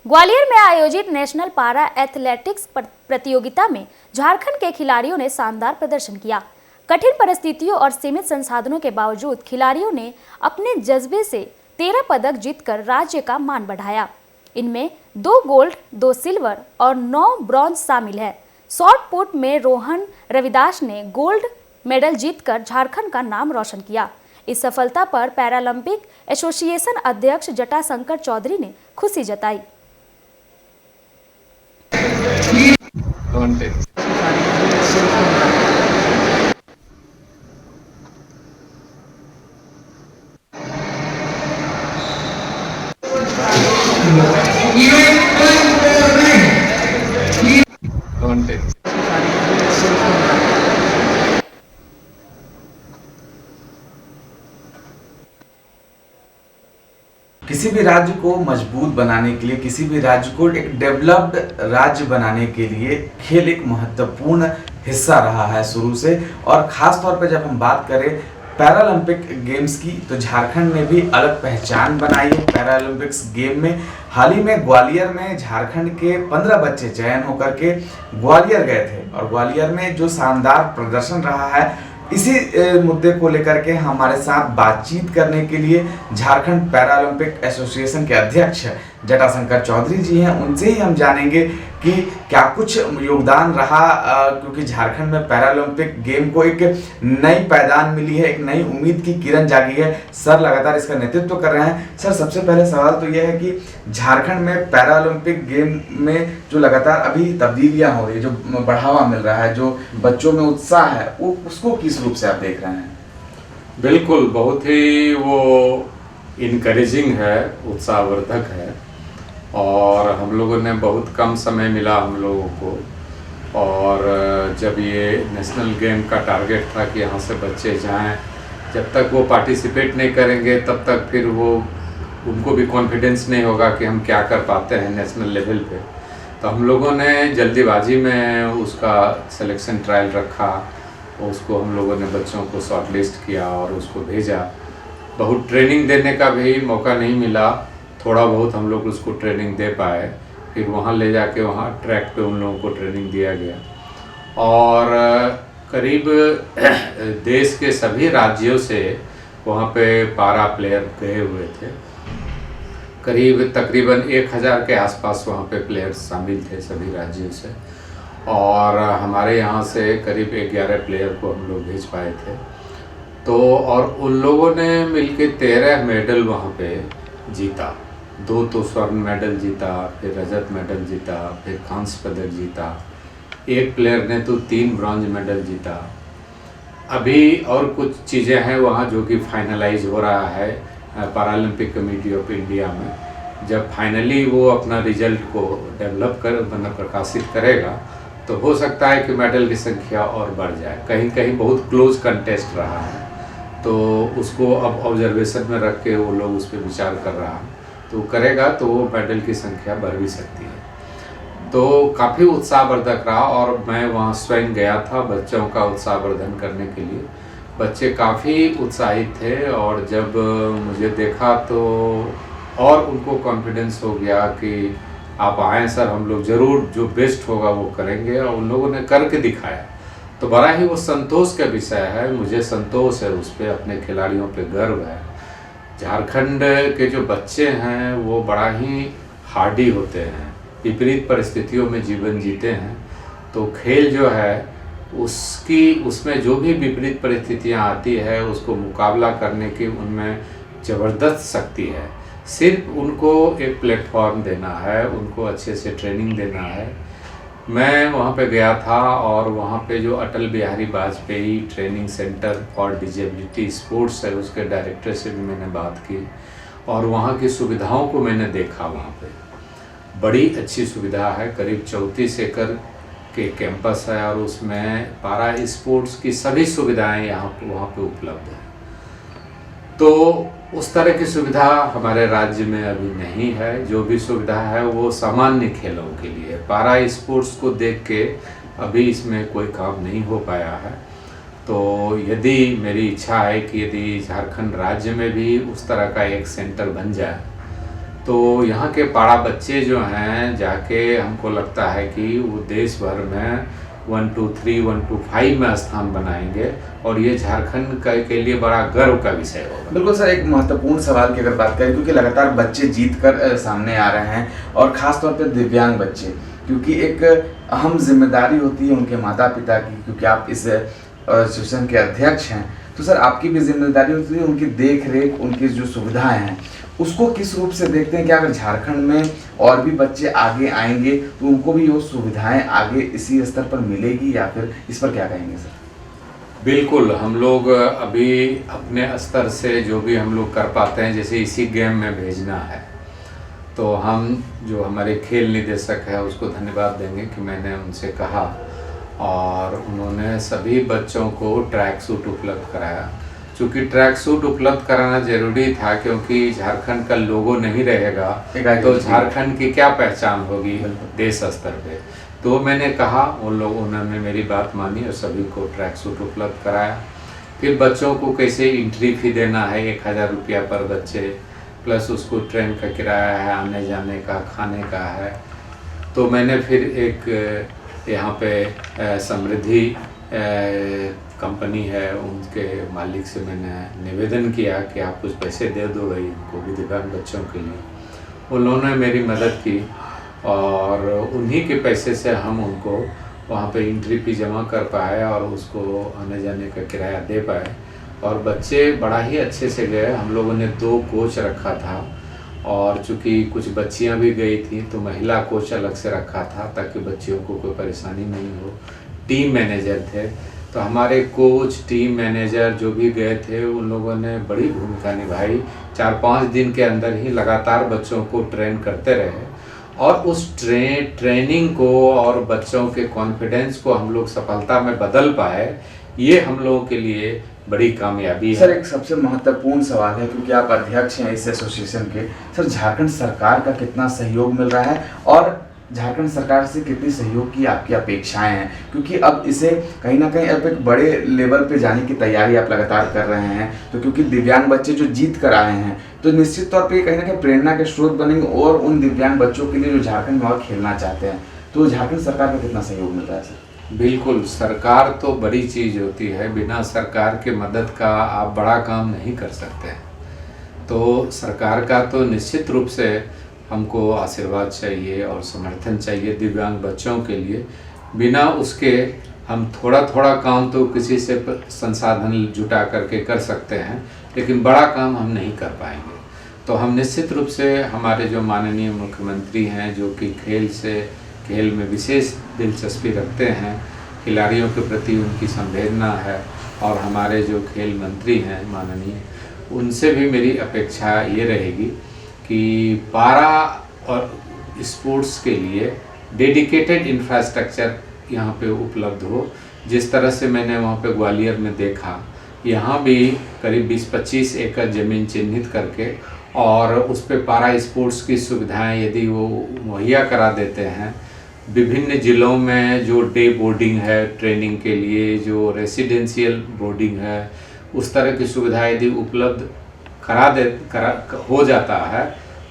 ग्वालियर में आयोजित नेशनल पारा एथलेटिक्स प्रतियोगिता में झारखंड के खिलाड़ियों ने शानदार प्रदर्शन किया। कठिन परिस्थितियों और सीमित संसाधनों के बावजूद खिलाड़ियों ने अपने जज्बे से 13 पदक जीतकर राज्य का मान बढ़ाया। इनमें 2 गोल्ड, 2 सिल्वर और 9 ब्रॉन्ज शामिल है। शॉट पुट में रोहन रविदास ने गोल्ड मेडल जीतकर झारखंड का नाम रोशन किया। इस सफलता पर पैरालंपिक एसोसिएशन अध्यक्ष जटाशंकर चौधरी ने खुशी जताई। किसी भी राज्य को मजबूत बनाने के लिए, किसी भी राज्य को एक डेवलप्ड राज्य बनाने के लिए खेल एक महत्वपूर्ण हिस्सा रहा है शुरू से। और ख़ास तौर पर जब हम बात करें पैरालंपिक गेम्स की, तो झारखंड ने भी अलग पहचान बनाई है पैरालंपिक्स गेम में। हाल ही में ग्वालियर में झारखंड के 15 बच्चे चयन होकर के ग्वालियर गए थे और ग्वालियर में जो शानदार प्रदर्शन रहा है, इसी मुद्दे को लेकर के हमारे साथ बातचीत करने के लिए झारखंड पैरालंपिक एसोसिएशन के अध्यक्ष जटाशंकर चौधरी जी हैं। उनसे ही हम जानेंगे कि क्या कुछ योगदान रहा, क्योंकि झारखंड में पैरालंपिक गेम को एक नई पैदान मिली है, एक नई उम्मीद की किरण जागी है। सर लगातार इसका नेतृत्व कर रहे हैं। सर, सबसे पहले सवाल तो यह है कि झारखंड में पैरालंपिक गेम में जो लगातार अभी तब्दीलियां हो रही है, जो बढ़ावा मिल रहा है, जो बच्चों में उत्साह है, वो उसको किस रूप से आप देख रहे हैं? बिल्कुल, बहुत ही वो इनकरेजिंग है, उत्साहवर्धक है। और हम लोगों ने बहुत कम समय मिला हम लोगों को, और जब ये नेशनल गेम का टारगेट था कि यहाँ से बच्चे जाएं, जब तक वो पार्टिसिपेट नहीं करेंगे तब तक फिर वो उनको भी कॉन्फिडेंस नहीं होगा कि हम क्या कर पाते हैं नेशनल लेवल पे। तो हम लोगों ने जल्दीबाजी में उसका सिलेक्शन ट्रायल रखा, उसको हम लोगों ने बच्चों को शॉर्टलिस्ट किया और उसको भेजा। बहुत ट्रेनिंग देने का भी मौका नहीं मिला, थोड़ा बहुत हम लोग उसको ट्रेनिंग दे पाए। फिर वहाँ ले जाके वहाँ ट्रैक पे उन लोगों को ट्रेनिंग दिया गया और करीब देश के सभी राज्यों से वहाँ पे पारा प्लेयर गए हुए थे। करीब तकरीबन 1000 के आसपास वहाँ पे प्लेयर्स शामिल थे सभी राज्यों से, और हमारे यहाँ से करीब 11 प्लेयर को हम लोग भेज पाए थे। तो और उन लोगों ने मिलके 13 मेडल वहाँ पे जीता। 2 तो स्वर्ण मेडल जीता, फिर रजत मेडल जीता, फिर कांस्य पदक जीता। एक प्लेयर ने तो 3 ब्रॉन्ज मेडल जीता। अभी और कुछ चीज़ें हैं वहाँ जो कि फाइनलाइज हो रहा है पैरालंपिक कमेटी ऑफ इंडिया में। जब फाइनली वो अपना रिजल्ट को डेवलप कर प्रकाशित करेगा तो हो सकता है कि मेडल की संख्या और बढ़ जाए। कहीं कहीं बहुत क्लोज कंटेस्ट रहा है, तो उसको अब ऑब्जर्वेशन में रख के वो लोग उस पर विचार कर रहा है, तो करेगा तो वो मेडल की संख्या बढ़ भी सकती है। तो काफ़ी उत्साहवर्धक रहा और मैं वहाँ स्वयं गया था बच्चों का उत्साहवर्धन करने के लिए। बच्चे काफ़ी उत्साहित थे और जब मुझे देखा तो और उनको कॉन्फिडेंस हो गया कि आप आएँ सर, हम लोग ज़रूर जो बेस्ट होगा वो करेंगे, और उन लोगों ने करके दिखाया। तो बड़ा ही वो संतोष का विषय है, मुझे संतोष है उस पर, अपने खिलाड़ियों पे गर्व है। झारखंड के जो बच्चे हैं वो बड़ा ही हार्डी होते हैं, विपरीत परिस्थितियों में जीवन जीते हैं। तो खेल जो है उसमें जो भी विपरीत परिस्थितियां आती है उसको मुकाबला करने की उनमें ज़बरदस्त शक्ति है। सिर्फ उनको एक प्लेटफॉर्म देना है, उनको अच्छे से ट्रेनिंग देना है। मैं वहाँ पे गया था और वहाँ पे जो Atal Bihari Vajpayee training centre for disability sports है, उसके डायरेक्टर से भी मैंने बात की और वहाँ की सुविधाओं को मैंने देखा। वहाँ पे बड़ी अच्छी सुविधा है, करीब 34 एकड़ के कैंपस है और उसमें पारा स्पोर्ट्स की सभी सुविधाएं वहाँ पे उपलब्ध है। तो उस तरह की सुविधा हमारे राज्य में अभी नहीं है। जो भी सुविधा है वो सामान्य खेलों के लिए, पारा स्पोर्ट्स को देख के अभी इसमें कोई काम नहीं हो पाया है। तो यदि मेरी इच्छा है कि यदि झारखंड राज्य में भी उस तरह का एक सेंटर बन जाए तो यहाँ के पाड़ा बच्चे जो हैं जाके हमको लगता है कि वो देश भर में 1 2 3 1 2 5 में स्थान बनाएंगे और ये झारखंड के लिए बड़ा गर्व का विषय होगा। बिल्कुल सर, एक महत्वपूर्ण सवाल की अगर बात करें, क्योंकि लगातार बच्चे जीत कर सामने आ रहे हैं और ख़ास तौर पे दिव्यांग बच्चे, क्योंकि एक अहम जिम्मेदारी होती है उनके माता पिता की, क्योंकि आप इस एसोसिएशन के अध्यक्ष हैं, तो सर आपकी भी जिम्मेदारी होती है उनकी देख रेख, उनकी जो सुविधाएं हैं उसको किस रूप से देखते हैं कि अगर झारखंड में और भी बच्चे आगे आएंगे तो उनको भी वो सुविधाएं आगे इसी स्तर पर मिलेगी, या फिर इस पर क्या कहेंगे सर? बिल्कुल, हम लोग अभी अपने स्तर से जो भी हम लोग कर पाते हैं, जैसे इसी गेम में भेजना है, तो हम जो हमारे खेल निदेशक है उसको धन्यवाद देंगे कि मैंने उनसे कहा और उन्होंने सभी बच्चों को ट्रैक सूट उपलब्ध कराया। चूँकि ट्रैक सूट उपलब्ध कराना जरूरी था, क्योंकि झारखंड का लोगो नहीं रहेगा तो झारखंड की क्या पहचान होगी देश स्तर पे। तो मैंने कहा, उन लोगों उन्होंने मेरी बात मानी और सभी को ट्रैक सूट उपलब्ध कराया। फिर बच्चों को कैसे एंट्री फी देना है 1000 रुपया पर बच्चे, प्लस उसको ट्रेन का किराया है, आने जाने का, खाने का है। तो मैंने फिर एक यहाँ पे समृद्धि कंपनी है, उनके मालिक से मैंने निवेदन किया कि आप कुछ पैसे दे दो भाई उनको भी, दिव्यांग बच्चों के लिए। उन्होंने मेरी मदद की और उन्हीं के पैसे से हम उनको वहाँ पे एंट्री फी जमा कर पाए और उसको आने जाने का किराया दे पाए। और बच्चे बड़ा ही अच्छे से गए। हम लोगों ने 2 कोच रखा था और चूँकि कुछ बच्चियाँ भी गई थी तो महिला कोच अलग से रखा था ताकि बच्चियों को कोई परेशानी नहीं हो। टीम मैनेजर थे, तो हमारे कोच, टीम मैनेजर जो भी गए थे उन लोगों ने बड़ी भूमिका निभाई। 4-5 दिन के अंदर ही लगातार बच्चों को ट्रेन करते रहे और उस ट्रेनिंग को और बच्चों के कॉन्फिडेंस को हम लोग सफलता में बदल पाए। ये हम लोगों के लिए बड़ी कामयाबी है। सर एक सबसे महत्वपूर्ण सवाल है, क्योंकि आप अध्यक्ष हैं इस एसोसिएशन के, सर झारखंड सरकार का कितना सहयोग मिल रहा है और झारखंड सरकार से कितनी सहयोग की आपकी अपेक्षाएं हैं? क्योंकि अब इसे कहीं ना कहीं अब एक बड़े लेवल पे जाने की तैयारी आप लगातार कर रहे हैं, तो क्योंकि दिव्यांग बच्चे जो जीत कर आए हैं तो निश्चित तौर पे कहीं ना कहीं प्रेरणा के स्रोत बनेंगे और उन दिव्यांग बच्चों के लिए जो झारखंड में और खेलना चाहते हैं, तो झारखंड सरकार का कितना सहयोग मिल रहा है सर? बिल्कुल, सरकार तो बड़ी चीज़ होती है, बिना सरकार के मदद का आप बड़ा काम नहीं कर सकते। तो सरकार का तो निश्चित रूप से हमको आशीर्वाद चाहिए और समर्थन चाहिए दिव्यांग बच्चों के लिए। बिना उसके हम थोड़ा थोड़ा काम तो किसी से संसाधन जुटा करके कर सकते हैं, लेकिन बड़ा काम हम नहीं कर पाएंगे। तो हम निश्चित रूप से हमारे जो माननीय मुख्यमंत्री हैं, जो कि खेल में विशेष दिलचस्पी रखते हैं, खिलाड़ियों के प्रति उनकी संवेदना है, और हमारे जो खेल मंत्री हैं माननीय, उनसे भी मेरी अपेक्षा ये रहेगी कि पारा और स्पोर्ट्स के लिए डेडिकेटेड इंफ्रास्ट्रक्चर यहाँ पे उपलब्ध हो। जिस तरह से मैंने वहाँ पे ग्वालियर में देखा, यहाँ भी करीब 20-25 एकड़ ज़मीन चिन्हित करके और उस पे पारा स्पोर्ट्स की सुविधाएं यदि वो मुहैया करा देते हैं, विभिन्न ज़िलों में जो डे बोर्डिंग है ट्रेनिंग के लिए, जो रेसिडेंशियल बोर्डिंग है, उस तरह की सुविधाएं यदि उपलब्ध हो जाता है,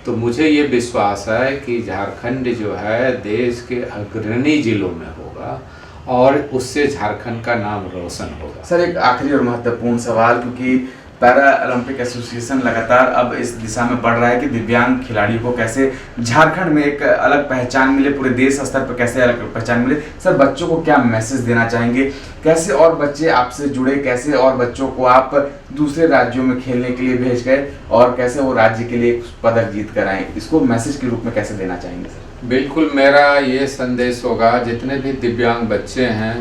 तो मुझे ये विश्वास है कि झारखंड जो है देश के अग्रणी जिलों में होगा और उससे झारखंड का नाम रोशन होगा। सर एक आखिरी और महत्वपूर्ण सवाल, क्योंकि पैरा ओलंपिक एसोसिएशन लगातार अब इस दिशा में बढ़ रहा है कि दिव्यांग खिलाड़ियों को कैसे झारखंड में एक अलग पहचान मिले, पूरे देश स्तर पर कैसे अलग पहचान मिले। सर बच्चों को क्या मैसेज देना चाहेंगे, कैसे और बच्चे आपसे जुड़े, कैसे और बच्चों को आप दूसरे राज्यों में खेलने के लिए भेज गए और कैसे वो राज्य के लिए पदक जीत कर आए, इसको मैसेज के रूप में कैसे देना चाहेंगे सर? बिल्कुल, मेरा ये संदेश होगा, जितने भी दिव्यांग बच्चे हैं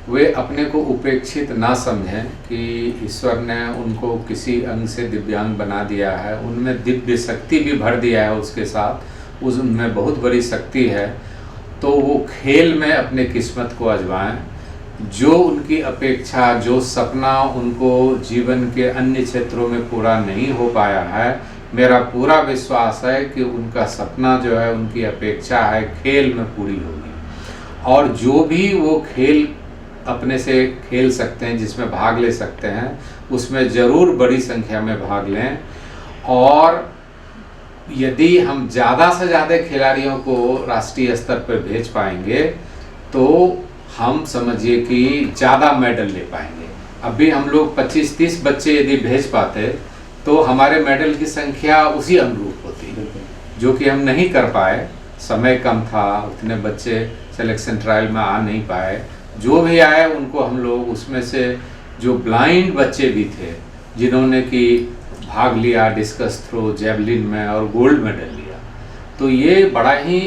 वे अपने को उपेक्षित ना समझें कि ईश्वर ने उनको किसी अंग से दिव्यांग बना दिया है, उनमें दिव्य शक्ति भी भर दिया है, उसके साथ उनमें बहुत बड़ी शक्ति है। तो वो खेल में अपने किस्मत को आजमाएं। जो उनकी अपेक्षा, जो सपना उनको जीवन के अन्य क्षेत्रों में पूरा नहीं हो पाया है, मेरा पूरा विश्वास है कि उनका सपना जो है, उनकी अपेक्षा है, खेल में पूरी होगी। और जो भी वो खेल अपने से खेल सकते हैं, जिसमें भाग ले सकते हैं, उसमें ज़रूर बड़ी संख्या में भाग लें और यदि हम ज़्यादा से ज़्यादा खिलाड़ियों को राष्ट्रीय स्तर पर भेज पाएंगे तो हम समझिए कि ज़्यादा मेडल ले पाएंगे। अभी हम लोग 25-30 बच्चे यदि भेज पाते तो हमारे मेडल की संख्या उसी अनुरूप होती, जो कि हम नहीं कर पाए। समय कम था, उतने बच्चे सिलेक्शन ट्रायल में आ नहीं पाए। जो भी आए उनको हम लोग उसमें से जो ब्लाइंड बच्चे भी थे जिन्होंने कि भाग लिया डिस्कस थ्रो, जेवलिन में और गोल्ड मेडल लिया, तो ये बड़ा ही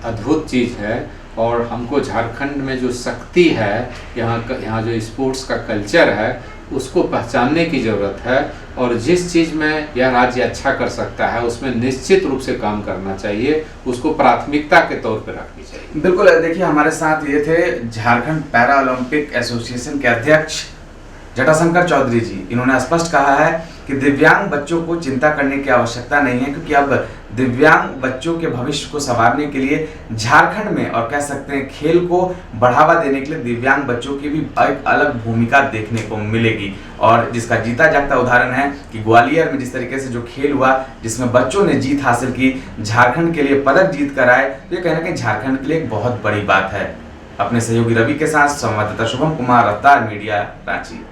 अद्भुत चीज़ है। और हमको झारखंड में जो शक्ति है, यहाँ जो स्पोर्ट्स का कल्चर है उसको पहचानने की ज़रूरत है। और जिस चीज़ में यह राज्य अच्छा कर सकता है उसमें निश्चित रूप से काम करना चाहिए, उसको प्राथमिकता के तौर पर रखनी चाहिए। बिल्कुल, देखिए हमारे साथ ये थे झारखंड पैरा ओलंपिक एसोसिएशन के अध्यक्ष जटाशंकर चौधरी जी। इन्होंने स्पष्ट कहा है कि दिव्यांग बच्चों को चिंता करने की आवश्यकता नहीं है, क्योंकि अब दिव्यांग बच्चों के भविष्य को संवारने के लिए झारखंड में और कह सकते हैं खेल को बढ़ावा देने के लिए दिव्यांग बच्चों की भी एक अलग भूमिका देखने को मिलेगी। और जिसका जीता जागता उदाहरण है कि ग्वालियर में जिस तरीके से जो खेल हुआ जिसमें बच्चों ने जीत हासिल की, झारखंड के लिए पदक जीत कर आए, तो ये कहना कि झारखंड के लिए एक बहुत बड़ी बात है। अपने सहयोगी रवि के साथ संवाददाता शुभम कुमार, रफ्तार मीडिया, रांची।